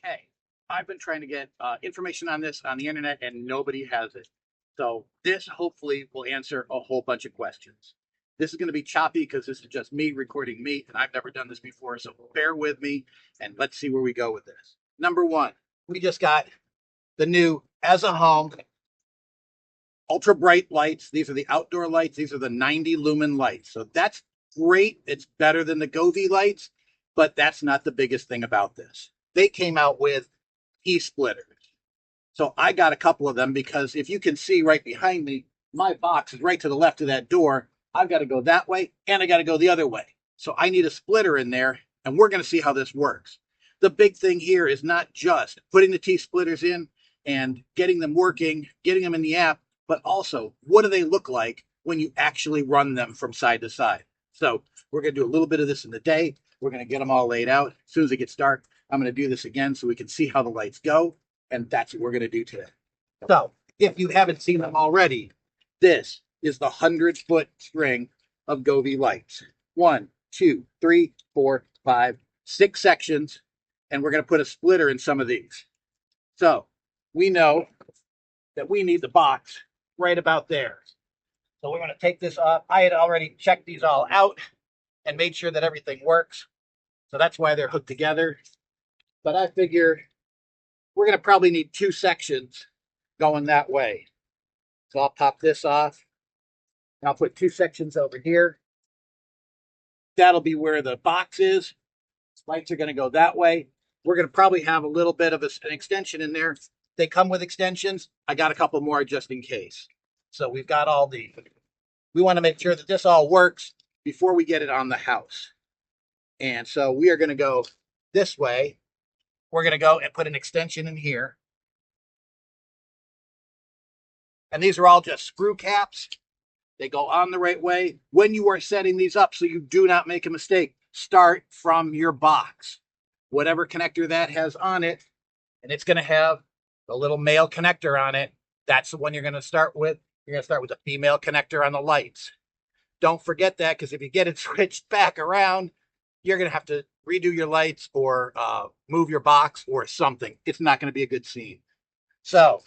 Okay, I've been trying to get information on this on the internet and nobody has it. So this hopefully will answer a whole bunch of questions. This is going to be choppy because this is just me recording me and I've never done this before. So bear with me and let's see where we go with this. Number one, we just got the new ASAHom ultra bright lights. These are the outdoor lights. These are the 90 lumen lights. So that's great. It's better than the Govee lights, but that's not the biggest thing about this. They came out with T splitters. So I got a couple of them because if you can see right behind me, my box is right to the left of that door. I've got to go that way and I got to go the other way. So I need a splitter in there and we're going to see how this works. The big thing here is not just putting the T splitters in and getting them working, getting them in the app, but also what do they look like when you actually run them from side to side. So we're going to do a little bit of this in the day. We're going to get them all laid out. As soon as it gets dark, I'm going to do this again so we can see how the lights go. And that's what we're going to do today. So if you haven't seen them already, this is the 100-foot string of Govee lights. 1, 2, 3, 4, 5, 6 sections. And we're going to put a splitter in some of these. So we know that we need the box right about there. So we're going to take this off. I had already checked these all out and made sure that everything works. So that's why they're hooked together. But I figure we're going to probably need 2 sections going that way. So I'll pop this off. And I'll put 2 sections over here. That'll be where the box is. Lights are going to go that way. We're going to probably have a little bit of an extension in there. They come with extensions. I got a couple more just in case. So we've got all the, we want to make sure that this all works before we get it on the house. And so we are going to go this way. We're going to go and put an extension in here. And these are all just screw caps. They go on the right way. When you are setting these up so you do not make a mistake, start from your box. Whatever connector that has on it, and it's going to have a little male connector on it. That's the one you're going to start with. You're going to start with the female connector on the lights. Don't forget that, because if you get it switched back around, you're going to have to redo your lights or move your box or something. It's not going to be a good scene. So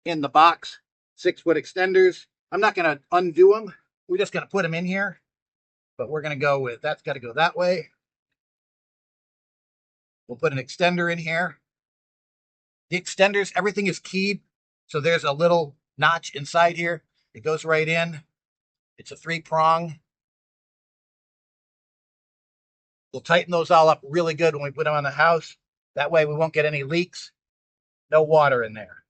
in the box, 6-foot extenders. I'm not going to undo them. We're just going to put them in here. But we're going to go with, that's got to go that way. We'll put an extender in here. The extenders, everything is keyed. So there's a little notch inside here. It goes right in. It's a 3-prong. We'll tighten those all up really good when we put them on the house. That way we won't get any leaks. No water in there.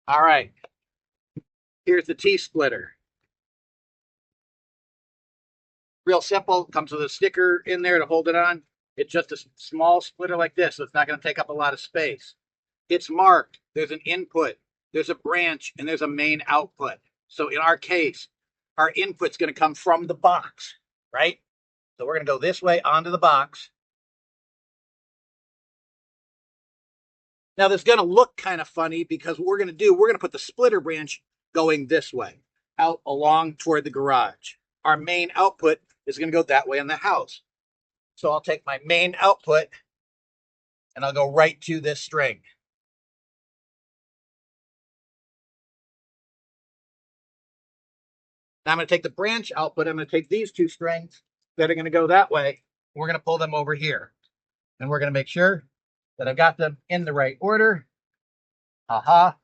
All right. Here's the T splitter. Real simple. Comes with a sticker in there to hold it on. It's just a small splitter like this, so it's not going to take up a lot of space. It's marked. There's an input, there's a branch, and there's a main output. So in our case, our input's going to come from the box, right? So we're going to go this way onto the box. Now this is going to look kind of funny because what we're going to do, we're going to put the splitter branch going this way, out along toward the garage. Our main output is going to go that way in the house. So I'll take my main output and I'll go right to this string. Now I'm going to take the branch output. I'm going to take these 2 strings that are going to go that way. We're going to pull them over here. And we're going to make sure that I've got them in the right order. Aha.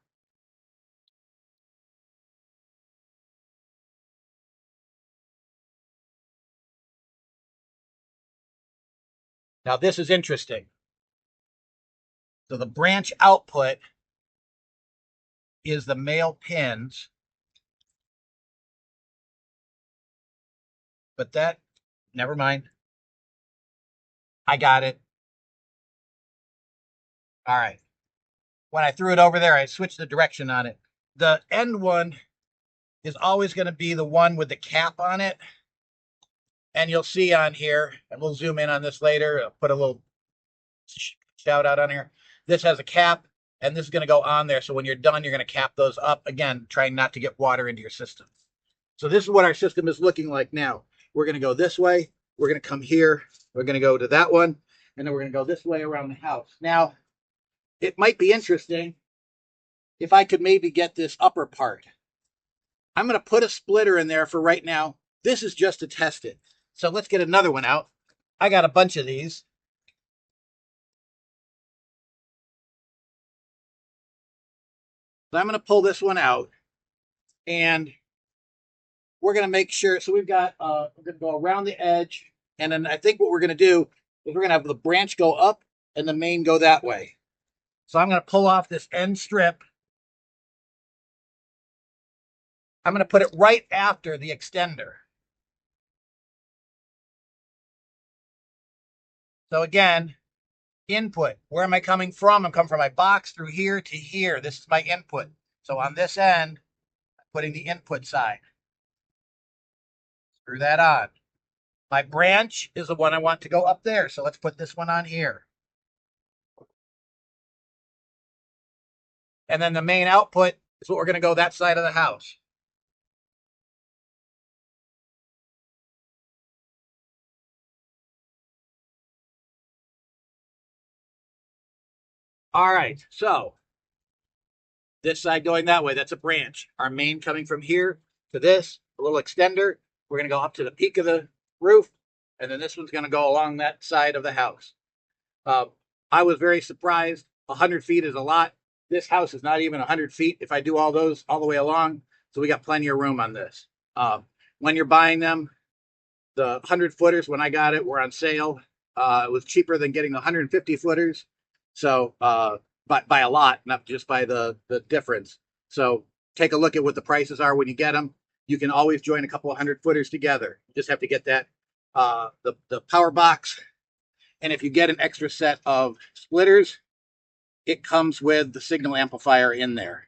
Now this is interesting. So the branch output is the male pins. But that, never mind. I got it. All right. When I threw it over there, I switched the direction on it. The end one is always going to be the one with the cap on it. And you'll see on here, and we'll zoom in on this later. I'll put a little shout out on here. This has a cap, and this is going to go on there. So when you're done, you're going to cap those up. Again, trying not to get water into your system. So this is what our system is looking like now. We're going to go this way. We're going to come here. We're going to go to that one. And then we're going to go this way around the house. Now, it might be interesting if I could maybe get this upper part. I'm going to put a splitter in there for right now. This is just to test it. So let's get another one out. I got a bunch of these. So I'm going to pull this one out. And we're going to make sure. So we've got, we're going to go around the edge. And then I think what we're going to do is we're going to have the branch go up and the main go that way. So I'm going to pull off this end strip. I'm going to put it right after the extender. So again, input. Where am I coming from? I'm coming from my box through here to here. This is my input. So on this end, I'm putting the input side. Screw that on. My branch is the one I want to go up there. So let's put this one on here. And then the main output is what we're going to go that side of the house. All right, so this side going that way, that's a branch. Our main coming from here to this, a little extender. We're going to go up to the peak of the roof, and then this one's going to go along that side of the house. I was very surprised. 100 feet is a lot. This house is not even 100 feet if I do all those all the way along, so we got plenty of room on this. When you're buying them, the 100-footers, when I got it, were on sale. It was cheaper than getting the 150-footers. So, by a lot, not just by the difference. So take a look at what the prices are when you get them. You can always join a couple of 100-footers together. You just have to get that, the power box. And if you get an extra set of splitters, it comes with the signal amplifier in there.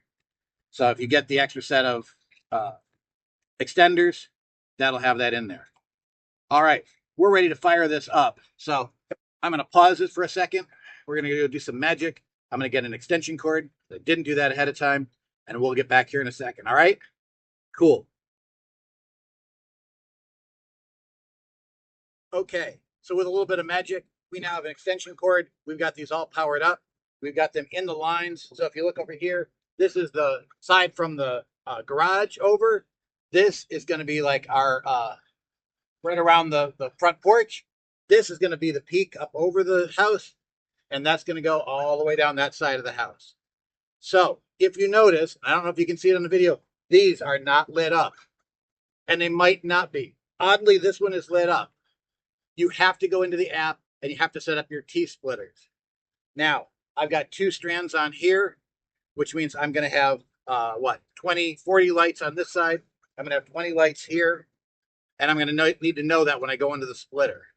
So if you get the extra set of extenders, that'll have that in there. All right, we're ready to fire this up. So I'm going to pause this for a second. We're going to go do some magic. I'm going to get an extension cord. I didn't do that ahead of time, and we'll get back here in a second. All right? Cool. Okay, so with a little bit of magic, we now have an extension cord. We've got these all powered up. We've got them in the lines. So if you look over here, this is the side from the garage over. This is going to be like our right around the front porch. This is going to be the peak up over the house. And that's going to go all the way down that side of the house. So if you notice, I don't know if you can see it on the video, these are not lit up. And they might not be. Oddly, this one is lit up. You have to go into the app and you have to set up your T splitters. Now, I've got 2 strands on here, which means I'm going to have, 40 lights on this side. I'm going to have 20 lights here. And I'm going to need to know that when I go into the splitter.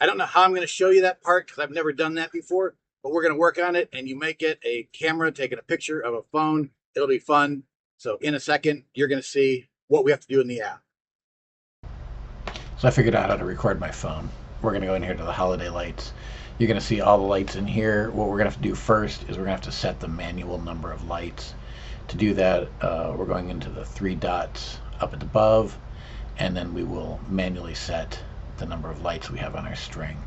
I don't know how I'm going to show you that part because I've never done that before, but we're going to work on it, and you might get a camera taking a picture of a phone. It'll be fun. So in a second, you're going to see what we have to do in the app. So I figured out how to record my phone. We're going to go in here to the holiday lights. You're going to see all the lights in here. What we're going to have to do first is we're going to have to set the manual number of lights. To do that, we're going into the 3 dots up at the above, and then we will manually set the number of lights we have on our string.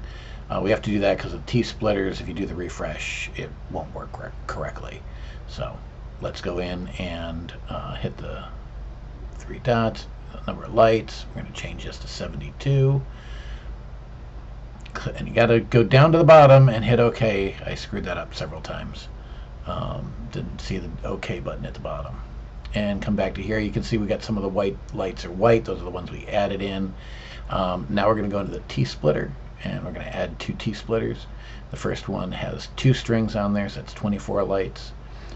We have to do that because of T splitters. If you do the refresh, it won't work correctly. So let's go in and hit the 3 dots, the number of lights. We're going to change this to 72. And you got to go down to the bottom and hit OK. I screwed that up several times. Didn't see the OK button at the bottom. And come back to here. You can see we got some of the white lights are white. Those are the ones we added in. Now we're going to go into the T splitter, and we're going to add 2 T splitters. The first one has 2 strings on there, so that's 24 lights,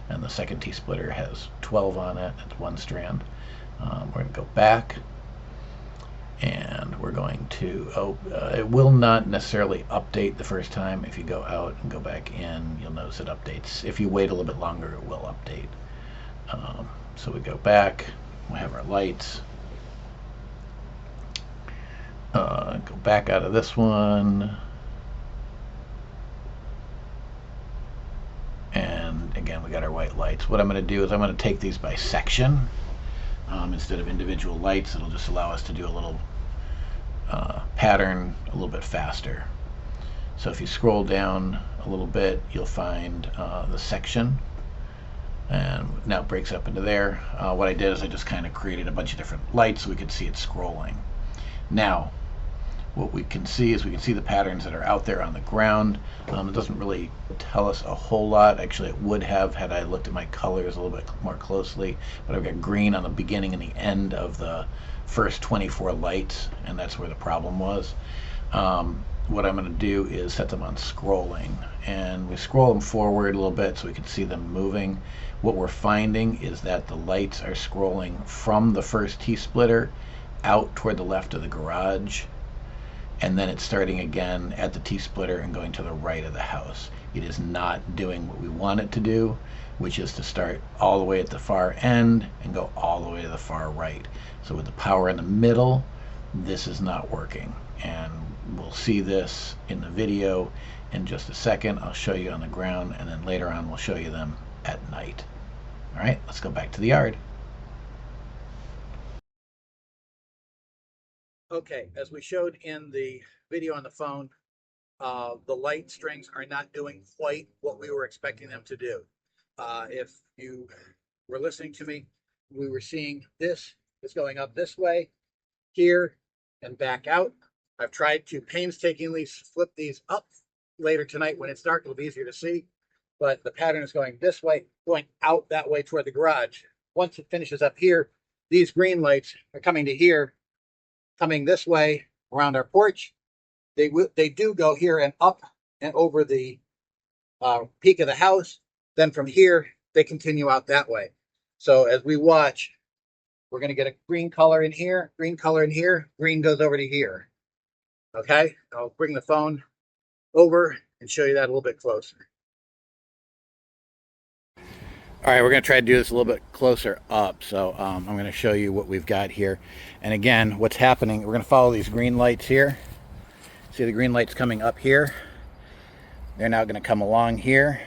and the second T splitter has 12 on it. That's 1 strand. We're going to go back, and we're going to, it will not necessarily update the first time. If you go out and go back in, you'll notice it updates. If you wait a little bit longer, it will update. So we go back, we have our lights. Go back out of this one, and again we got our white lights. What I'm going to do is I'm going to take these by section. instead of individual lights. It'll just allow us to do a little pattern a little bit faster. So if you scroll down a little bit, you'll find the section, and now it breaks up into there. What I did is I just kind of created a bunch of different lights so we could see it scrolling. Now, what we can see is we can see the patterns that are out there on the ground. It doesn't really tell us a whole lot. Actually, it would have had I looked at my colors a little bit more closely, but I've got green on the beginning and the end of the first 24 lights, and that's where the problem was. What I'm going to do is set them on scrolling, and we scroll them forward a little bit so we can see them moving. What we're finding is that the lights are scrolling from the first T-splitter out toward the left of the garage, and then it's starting again at the T-splitter and going to the right of the house. It is not doing what we want it to do, which is to start all the way at the far end and go all the way to the far right. So with the power in the middle, this is not working, and we'll see this in the video in just a second. I'll show you on the ground, and then later on we'll show you them at night. All right, let's go back to the yard. Okay, as we showed in the video on the phone, the light strings are not doing quite what we were expecting them to do. If you were listening to me, we were seeing this is going up this way, here, and back out. I've tried to painstakingly flip these up later tonight when it's dark. It'll be easier to see, but the pattern is going this way, going out that way toward the garage. Once it finishes up here, these green lights are coming to here, coming this way around our porch. They do go here and up and over the peak of the house. Then from here, they continue out that way. So as we watch, we're going to get a green color in here, green color in here, green goes over to here. Okay, I'll bring the phone over and show you that a little bit closer. All right, we're going to try to do this a little bit closer up. So I'm going to show you what we've got here. And again, what's happening, we're going to follow these green lights here. See the green lights coming up here. They're now going to come along here.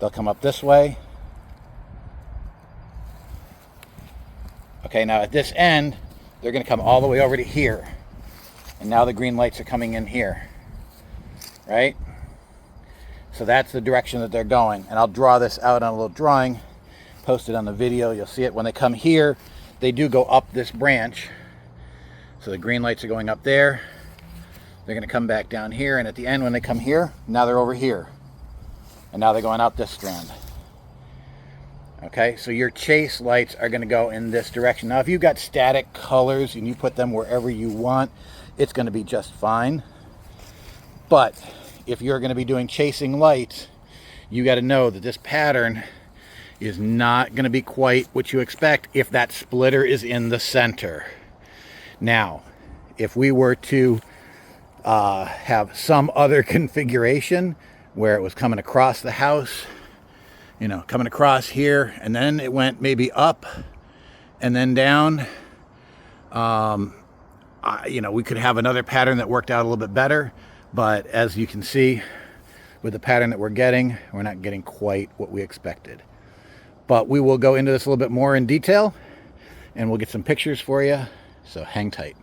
They'll come up this way. Okay, now at this end, they're going to come all the way over to here. And now the green lights are coming in here. Right? So that's the direction that they're going. And I'll draw this out on a little drawing, post it on the video. You'll see it. When they come here, they do go up this branch. So the green lights are going up there. They're going to come back down here. And at the end, when they come here, now they're over here. And now they're going out this strand. Okay, so your chase lights are going to go in this direction. Now, if you've got static colors and you put them wherever you want, it's going to be just fine. But if you're going to be doing chasing lights, you got to know that this pattern is not going to be quite what you expect if that splitter is in the center. Now, if we were to have some other configuration where it was coming across the house, you know, coming across here, and then it went maybe up and then down, you know, we could have another pattern that worked out a little bit better. But as you can see, with the pattern that we're not getting quite what we expected. But we will go into this a little bit more in detail, and we'll get some pictures for you, so hang tight.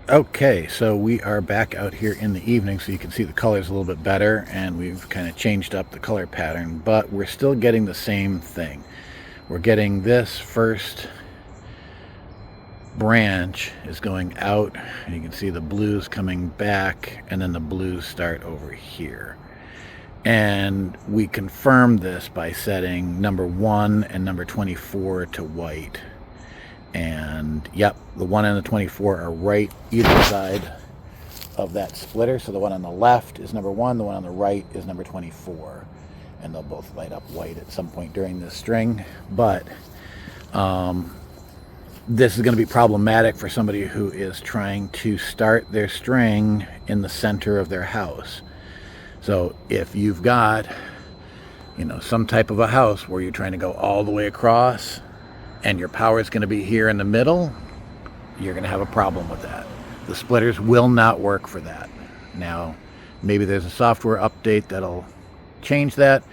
Okay, so we are back out here in the evening, so you can see the colors a little bit better, and we've kind of changed up the color pattern, but we're still getting the same thing. We're getting this first branch is going out, and you can see the blues coming back, and then the blues start over here. And we confirmed this by setting number 1 and number 24 to white. And yep, the 1 and the 24 are right either side of that splitter. So the one on the left is number 1, the one on the right is number 24. And they'll both light up white at some point during this string. But this is going to be problematic for somebody who is trying to start their string in the center of their house. So if you've got, you know, some type of a house where you're trying to go all the way across and your power is going to be here in the middle, you're going to have a problem with that. The splitters will not work for that. Now, maybe there's a software update that'll change that,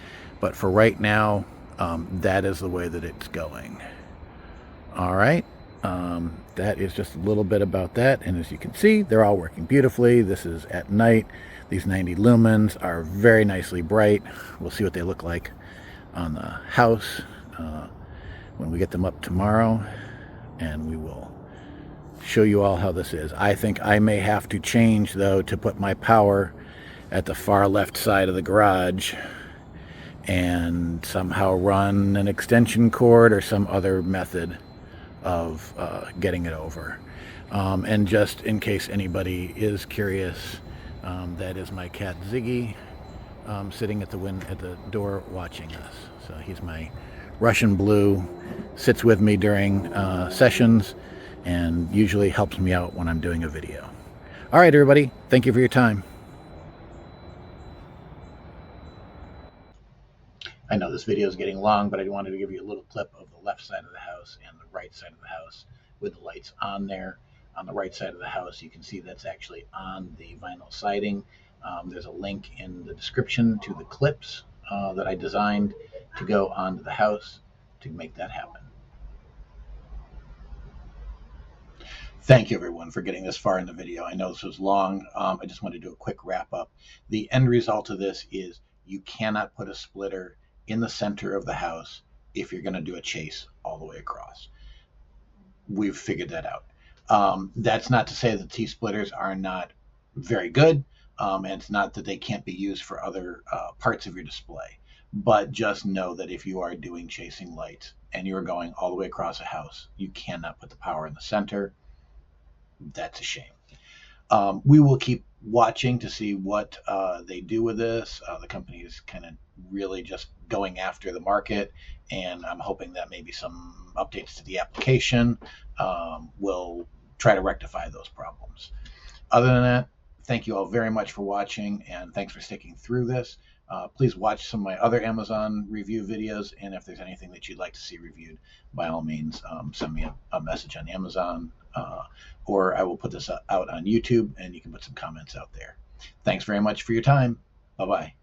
but for right now, that is the way that it's going. All right. That is just a little bit about that. And as you can see, they're all working beautifully. This is at night. These 90 lumens are very nicely bright. We'll see what they look like on the house when we get them up tomorrow, and we will show you all how this is. I think I may have to change, though, to put my power at the far left side of the garage and somehow run an extension cord or some other method of getting it over. And just in case anybody is curious, that is my cat Ziggy, sitting at the door watching us. So he's my Russian blue, sits with me during sessions, and usually helps me out when I'm doing a video. All right, everybody, thank you for your time. I know this video is getting long, but I wanted to give you a little clip of the left side of the house and the right side of the house with the lights on there. On the right side of the house, you can see that's actually on the vinyl siding. There's a link in the description to the clips that I designed to go onto the house to make that happen. Thank you, everyone, for getting this far in the video. I know this was long. I just wanted to do a quick wrap up. The end result of this is you cannot put a splitter in the center of the house if you're going to do a chase all the way across. We've figured that out. That's not to say that T splitters are not very good, and it's not that they can't be used for other parts of your display. But just know that if you are doing chasing lights and you're going all the way across a house, you cannot put the power in the center. That's a shame. We will keep watching to see what they do with this. The company is kind of really just going after the market, and I'm hoping that maybe some updates to the application will try to rectify those problems. Other than that, thank you all very much for watching, and thanks for sticking through this. Please watch some of my other Amazon review videos, and if there's anything that you'd like to see reviewed, by all means, send me a message on Amazon, or I will put this out on YouTube, and you can put some comments out there. Thanks very much for your time. Bye-bye.